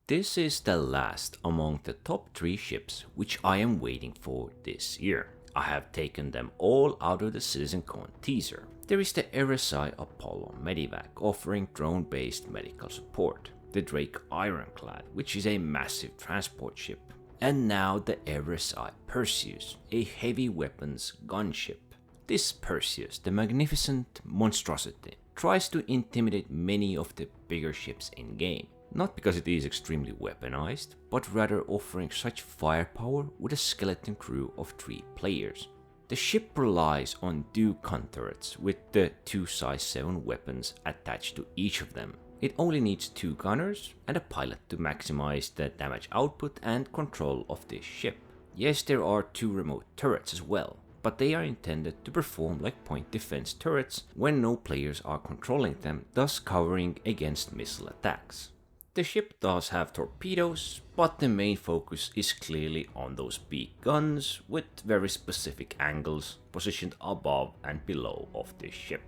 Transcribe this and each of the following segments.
This is the last among the top 3 ships which I am waiting for this year. I have taken them all out of the CitizenCon teaser. There is the RSI Apollo Medivac offering drone-based medical support, the Drake Ironclad, which is a massive transport ship, and now the RSI Perseus, a heavy weapons gunship. This Perseus, the magnificent monstrosity, tries to intimidate many of the bigger ships in game. Not because it is extremely weaponized, but rather offering such firepower with a skeleton crew of 3 players. The ship relies on 2 gun turrets with the 2 size 7 weapons attached to each of them. It only needs 2 gunners and a pilot to maximize the damage output and control of this ship. Yes, there are 2 remote turrets as well, but they are intended to perform like point defense turrets when no players are controlling them, thus covering against missile attacks. The ship does have torpedoes, but the main focus is clearly on those big guns with very specific angles positioned above and below of this ship.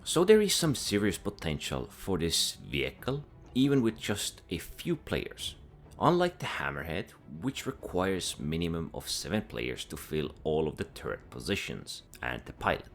So there is some serious potential for this vehicle, even with just a few players. Unlike the Hammerhead, which requires minimum of 7 players to fill all of the turret positions and the pilot.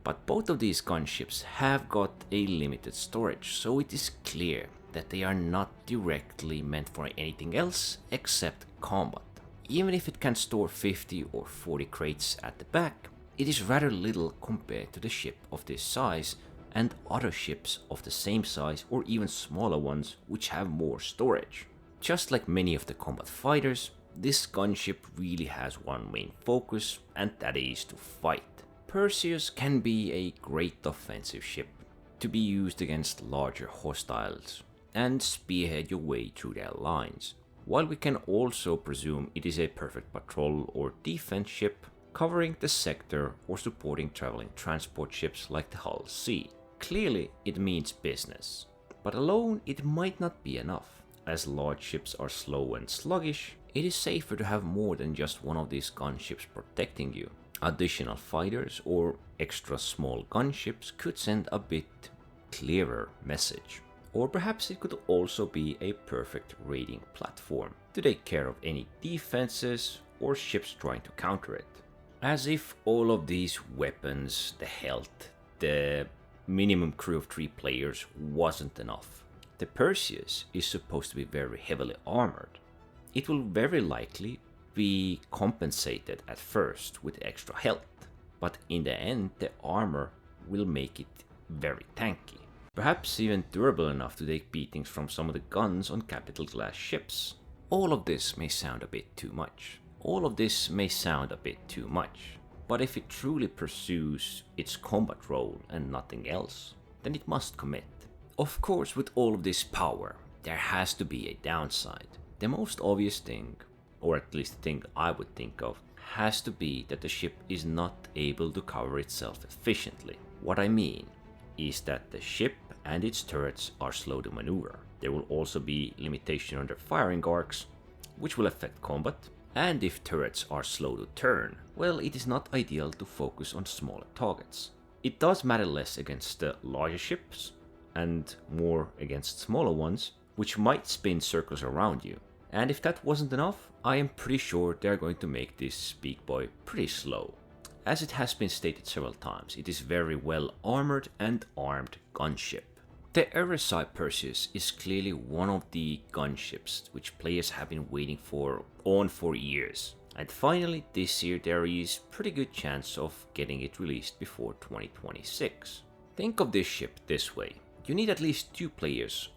But both of these gunships have got a limited storage, so it is clear that they are not directly meant for anything else except combat. Even if it can store 50 or 40 crates at the back, it is rather little compared to the ship of this size and other ships of the same size or even smaller ones which have more storage. Just like many of the combat fighters, this gunship really has one main focus, and that is to fight. Perseus can be a great offensive ship to be used against larger hostiles and spearhead your way through their lines, while we can also presume it is a perfect patrol or defense ship covering the sector or supporting traveling transport ships like the Hull C. Clearly it means business, but alone it might not be enough. As large ships are slow and sluggish, it is safer to have more than just one of these gunships protecting you. Additional fighters or extra small gunships could send a bit clearer message. Or perhaps it could also be a perfect raiding platform to take care of any defenses or ships trying to counter it. As if all of these weapons, the health, the minimum crew of 3 players wasn't enough. The Perseus is supposed to be very heavily armored. It will very likely be compensated at first with extra health, but in the end the armor will make it very tanky. Perhaps even durable enough to take beatings from some of the guns on capital class ships. All of this may sound a bit too much. But if it truly pursues its combat role and nothing else, then it must commit. Of course, with all of this power, there has to be a downside. The most obvious thing, or at least the thing I would think of, has to be that the ship is not able to cover itself efficiently. What I mean is that the ship and its turrets are slow to maneuver. There will also be limitation on their firing arcs, which will affect combat. And if turrets are slow to turn, well, it is not ideal to focus on smaller targets. It does matter less against the larger ships and more against smaller ones, which might spin circles around you. And if that wasn't enough, I am pretty sure they're going to make this big boy pretty slow. As it has been stated several times, it is very well armored and armed gunship. The RSI Perseus is clearly one of the gunships which players have been waiting for years. And finally this year there is pretty good chance of getting it released before 2026. Think of this ship this way. You need at least 2 players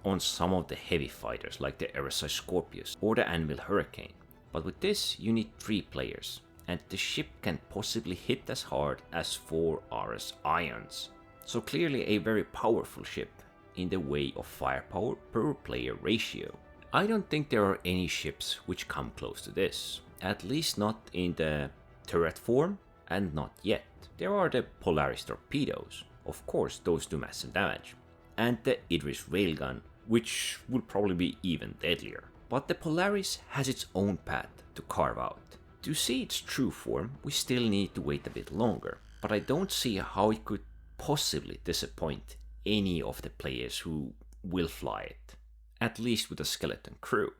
on some of the heavy fighters like the RSI Scorpius or the Anvil Hurricane. But with this you need 3 players, and the ship can possibly hit as hard as 4 RS Ions. So clearly a very powerful ship in the way of firepower per player ratio. I don't think there are any ships which come close to this, at least not in the turret form, and not yet. There are the Polaris torpedoes, of course those do massive damage, and the Idris railgun, which will probably be even deadlier. But the Polaris has its own path to carve out. To see its true form, we still need to wait a bit longer, but I don't see how it could possibly disappoint any of the players who will fly it. at least with a skeleton crew.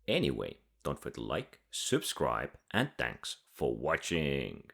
Anyway, don't forget to like, subscribe, and thanks for watching.